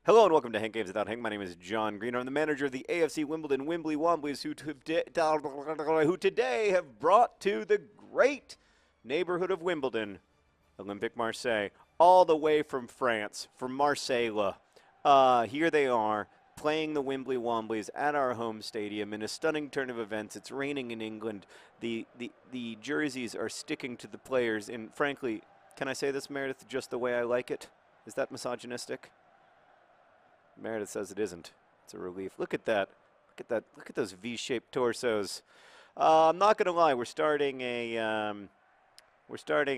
Hello and welcome to Hank Games Without Hank. My name is John Green. I'm the manager of the AFC Wimbly Womblys, who today have brought to the great neighborhood of Wimbledon, Olympic Marseille, all the way from France, from Marseille. Here they are, playing the Wimbly Womblys at our home stadium in a stunning turn of events. It's raining in England. The jerseys are sticking to the players, and frankly, can I say this, Meredith, just the way I like it? Is that misogynistic? Meredith says it isn't. It's a relief. Look at that. Look at that. Look at those V-shaped torsos. I'm not going to lie. We're starting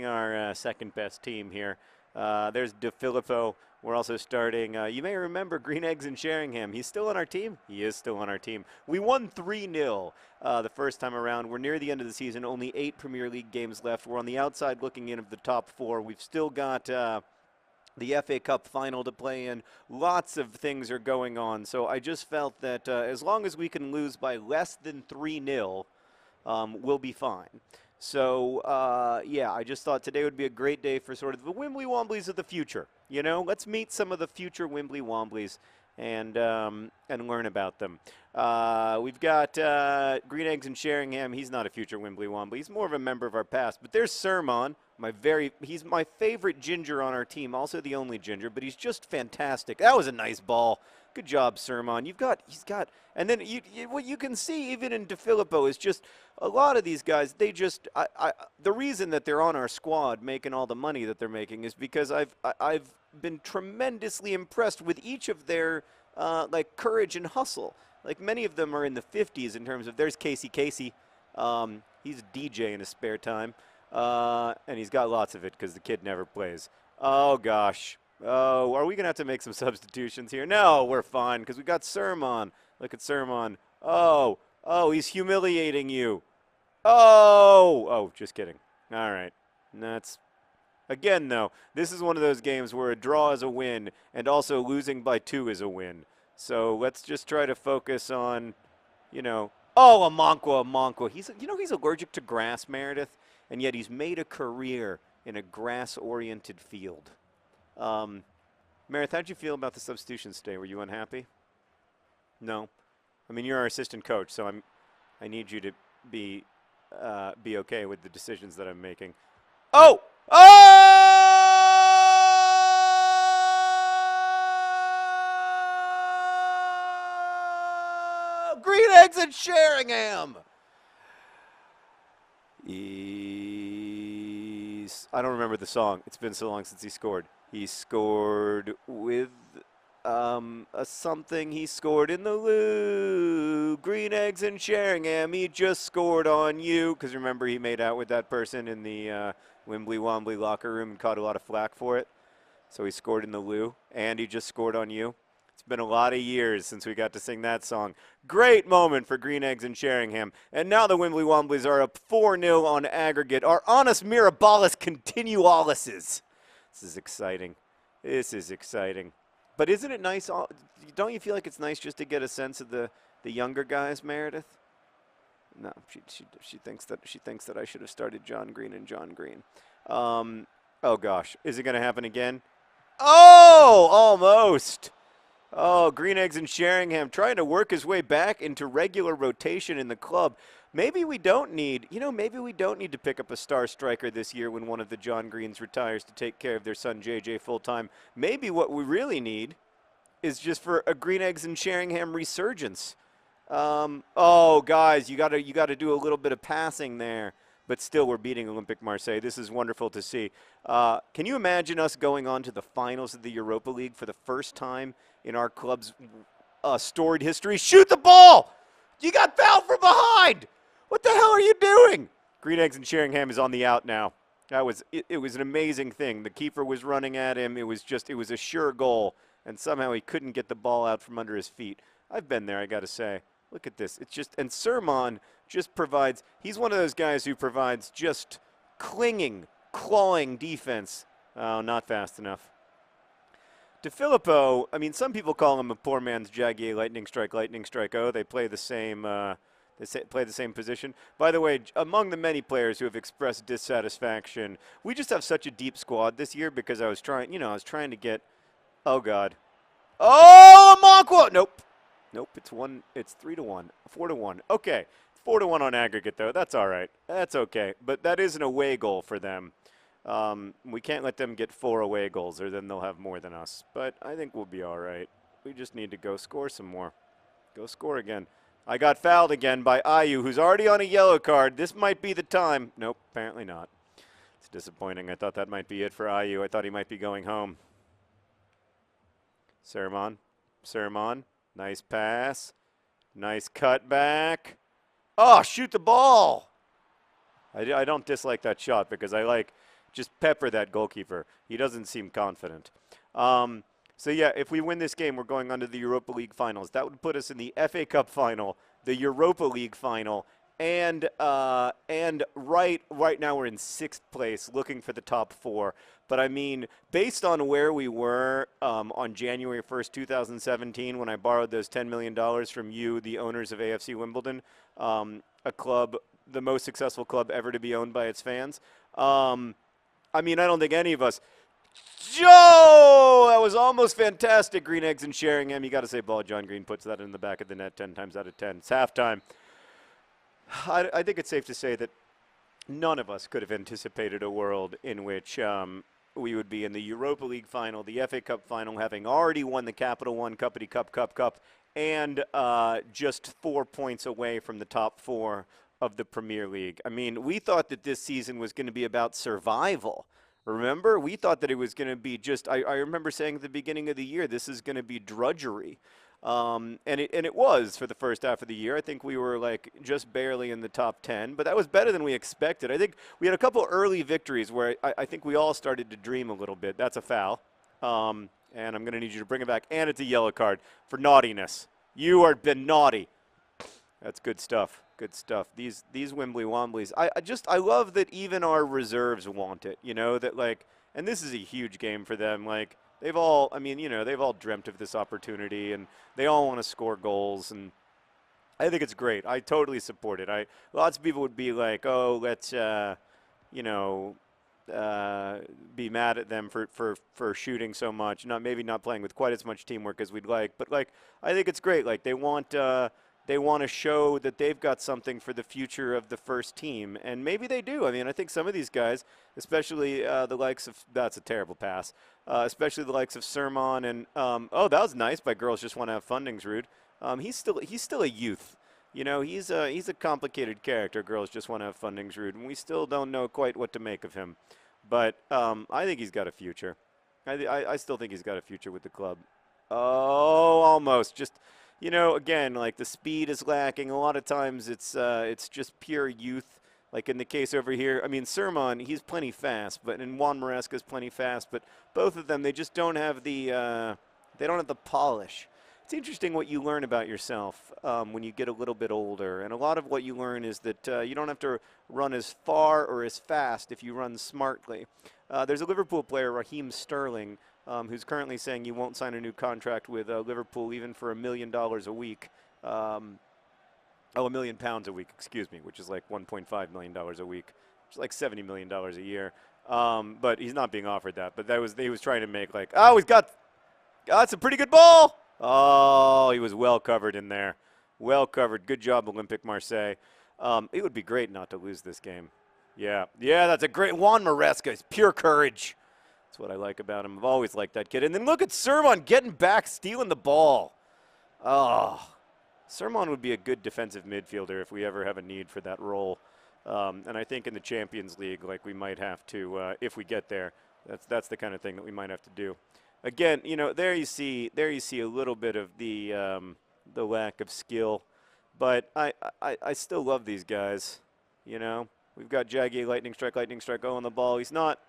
our second best team here. There's De Filippo. We're also starting. You may remember Green Eggs and Sheringham. He's still on our team. He is still on our team. We won 3-0 the first time around. We're near the end of the season. Only 8 Premier League games left. We're on the outside looking in of the top 4. We've still got the FA Cup final to play in. Lots of things are going on. So I just felt that as long as we can lose by less than 3-0, we'll be fine. So, yeah, I just thought today would be a great day for sort of the Wimbly Womblys of the future. You know, let's meet some of the future Wimbly Womblys and learn about them. We've got Green Eggs and Sheringham. He's not a future Wimbly Wombly. He's more of a member of our past. But there's Sermon. He's my favorite ginger on our team, also the only ginger, but he's just fantastic. That was a nice ball. Good job, Sermon. And then what you can see even in De Filippo is just a lot of these guys, the reason that they're on our squad making all the money that they're making is because I've been tremendously impressed with each of their courage and hustle. Like many of them are in the 50s in terms of, there's Casey. He's a DJ in his spare time. And he's got lots of it because the kid never plays. Oh, gosh. Oh, are we going to have to make some substitutions here? No, we're fine because we got Sermon. Look at Sermon. Oh, he's humiliating you. Oh, just kidding. All right. That's, again, though, this is one of those games where a draw is a win and also losing by 2 is a win. So let's just try to focus on, oh, a Monkwa. He's allergic to grass, Meredith. And yet he's made a career in a grass-oriented field. Meredith, how'd you feel about the substitutions today? Were you unhappy? No? I mean, you're our assistant coach, so I need you to be okay with the decisions that I'm making. Oh! Green Eggs and Sheringham! I don't remember the song. It's been so long since he scored. He scored with a something. He scored in the loo. Green Eggs and Sheringham. He just scored on you. Because remember, he made out with that person in the Wimbly Wombly locker room and caught a lot of flack for it. So he scored in the loo. And he just scored on you. It's been a lot of years since we got to sing that song. Great moment for Green Eggs and Sheringham. And now the Wimbly Womblys are up 4-0 on aggregate. Our honest Mirabalis continualises. This is exciting. But isn't it nice? Don't you feel like it's nice just to get a sense of the younger guys, Meredith? No, she thinks that I should have started John Green and John Green. Oh, gosh. Is it going to happen again? Oh, almost. Oh, Green Eggs and Sheringham trying to work his way back into regular rotation in the club. Maybe we don't need to pick up a star striker this year when one of the John Greens retires to take care of their son JJ full time. Maybe what we really need is just for a Green Eggs and Sheringham resurgence. Oh, guys, you got to do a little bit of passing there. But still, we're beating Olympic Marseille. This is wonderful to see. Can you imagine us going on to the finals of the Europa League for the first time in our club's storied history? Shoot the ball! You got fouled from behind! What the hell are you doing? Green Eggs and Sheringham is on the out now. It was an amazing thing. The keeper was running at him. It was a sure goal, and somehow he couldn't get the ball out from under his feet. I've been there, I got to say. Look at this. And Sermon just provides, he's one of those guys who provides just clawing defense. Oh, not fast enough. De Filippo, I mean, some people call him a poor man's Jagier lightning strike. Oh, they play the same position. By the way, among the many players who have expressed dissatisfaction, we just have such a deep squad this year because I was trying to get, oh God, Oh, Amakwa! Nope. Nope, it's 3-1. 4-1. Okay. 4-1 on aggregate, though. That's all right. That's okay. But that is an away goal for them. We can't let them get 4 away goals, or then they'll have more than us. But I think we'll be all right. We just need to go score some more. Go score again. I got fouled again by Ayu, who's already on a yellow card. This might be the time. Nope, apparently not. It's disappointing. I thought that might be it for Ayu. I thought he might be going home. Sermon. Nice pass. Nice cut back. Oh, shoot the ball. I don't dislike that shot because I like just pepper that goalkeeper. He doesn't seem confident. So, yeah, if we win this game, we're going on to the Europa League finals. That would put us in the FA Cup final, the Europa League final, and right now we're in 6th place looking for the top 4. But, I mean, based on where we were on January 1st, 2017, when I borrowed those $10 million from you, the owners of AFC Wimbledon, a club, the most successful club ever to be owned by its fans, I mean, I don't think any of us – Joe! That was almost fantastic. Green Eggs and Sheringham. You got to say ball. John Green puts that in the back of the net 10 times out of 10. It's halftime. I think it's safe to say that none of us could have anticipated a world in which we would be in the Europa League final, the FA Cup final, having already won the Capital One Cuppity Cup, and just 4 points away from the top 4 of the Premier League. I mean, we thought that this season was going to be about survival. Remember, we thought that it was going to be just, I remember saying at the beginning of the year, this is going to be drudgery. And it was for the first half of the year. I think we were like just barely in the top 10, but that was better than we expected. I think we had a couple early victories where I think we all started to dream a little bit. That's a foul. And I'm going to need you to bring it back. And it's a yellow card for naughtiness. You are been naughty. That's good stuff. Good stuff. These Wimbly Womblys. I love that even our reserves want it. You know, that like, and this is a huge game for them. Like, they've all, I mean, you know, they've all dreamt of this opportunity and they all want to score goals. And I think it's great. I totally support it. Lots of people would be like, oh, let's, you know, be mad at them for shooting so much. Maybe not playing with quite as much teamwork as we'd like. But like, I think it's great. Like, they want to show that they've got something for the future of the first team, and maybe they do. I mean, I think some of these guys, especially the likes of, that's a terrible pass, especially the likes of Sermon and, oh, that was nice by Girls Just Want to Have Funding's Rude. He's still a youth. You know, he's a complicated character, Girls Just Want to Have Funding's Rude, and we still don't know quite what to make of him. But I think he's got a future. I still think he's got a future with the club. Oh, almost. Just... You know, again, like the speed is lacking. A lot of times it's just pure youth. Like in the case over here, I mean, Sermon, he's plenty fast, and Juan Maresca's plenty fast, but both of them, they just don't have the polish. It's interesting what you learn about yourself when you get a little bit older, and a lot of what you learn is that you don't have to run as far or as fast if you run smartly. There's a Liverpool player, Raheem Sterling, who's currently saying you won't sign a new contract with Liverpool even for $1 million a week. £1 million a week, excuse me, which is like $1.5 million a week, which is like $70 million a year. But he's not being offered that. But he was trying to make like, oh, that's a pretty good ball. Oh, he was well covered in there. Well covered. Good job, Olympique Marseille. It would be great not to lose this game. Yeah, that's a great Juan Maresca. It's pure courage. That's what I like about him. I've always liked that kid. And then look at Sermon getting back, stealing the ball. Oh, Sermon would be a good defensive midfielder if we ever have a need for that role. And I think in the Champions League, like we might have to, if we get there, that's the kind of thing that we might have to do. Again, you know, there you see a little bit of the lack of skill, but I still love these guys. You know, we've got Jaggy, lightning strike on the ball. He's not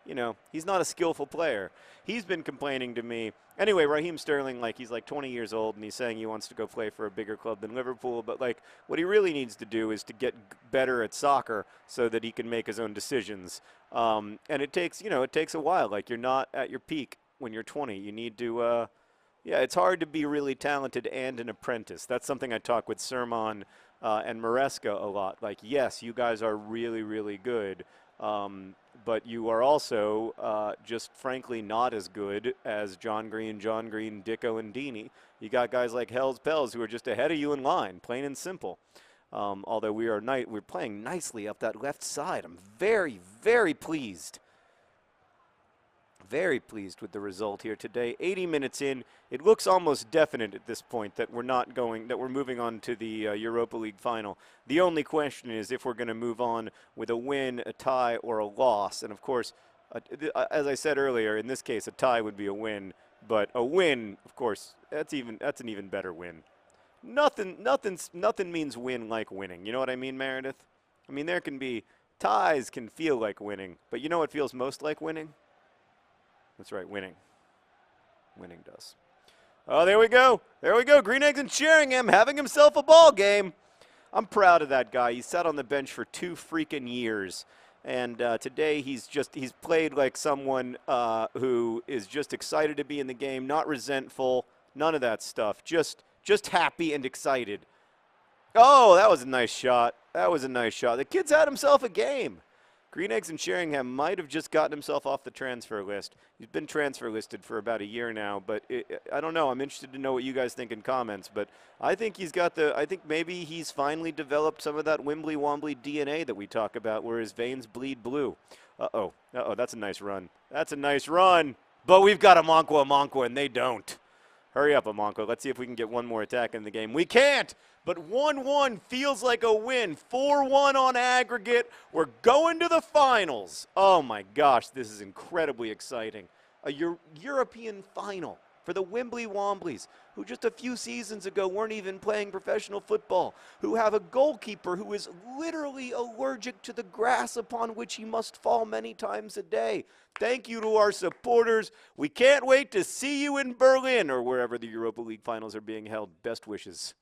a skillful player. He's been complaining to me. Anyway, Raheem Sterling, like, he's like 20 years old, and he's saying he wants to go play for a bigger club than Liverpool. But, like, what he really needs to do is to get better at soccer so that he can make his own decisions. And it takes a while. Like, you're not at your peak when you're 20. You need to, it's hard to be really talented and an apprentice. That's something I talk with Sermon and Maresca a lot. Like, yes, you guys are really, really good. But you are also just frankly not as good as John Green, Dicko, and Deeney. You got guys like Hells Bells who are just ahead of you in line, plain and simple. Although we're playing nicely up that left side. I'm very, very pleased. Very pleased with the result here today. 80 minutes in, it looks almost definite at this point that we're moving on to the Europa League final. The only question is if we're going to move on with a win, a tie, or a loss. And of course, as I said earlier, in this case, a tie would be a win. But a win, of course, that's an even better win. Nothing means win like winning. You know what I mean, Meredith? I mean, there can be ties can feel like winning, but you know what feels most like winning? That's right, winning. Winning does. Oh, there we go. There we go. Green Eggs and Sheringham having himself a ball game. I'm proud of that guy. He sat on the bench for 2 freaking years. And today he's played like someone who is just excited to be in the game, not resentful, none of that stuff. Just happy and excited. Oh, that was a nice shot. That was a nice shot. The kid's had himself a game. Green Eggs and Sheringham might have just gotten himself off the transfer list. He's been transfer listed for about a year now, but I don't know. I'm interested to know what you guys think in comments, but I think I think maybe he's finally developed some of that Wimbly Wombly DNA that we talk about where his veins bleed blue. Uh-oh, that's a nice run. That's a nice run, but we've got Amankwa, and they don't. Hurry up, Amankwa. Let's see if we can get one more attack in the game. We can't, but 1-1 feels like a win. 4-1 on aggregate. We're going to the finals. Oh, my gosh, this is incredibly exciting. A European final for the Wimbly Womblys, who just a few seasons ago weren't even playing professional football, who have a goalkeeper who is literally allergic to the grass upon which he must fall many times a day. Thank you to our supporters. We can't wait to see you in Berlin or wherever the Europa League finals are being held. Best wishes.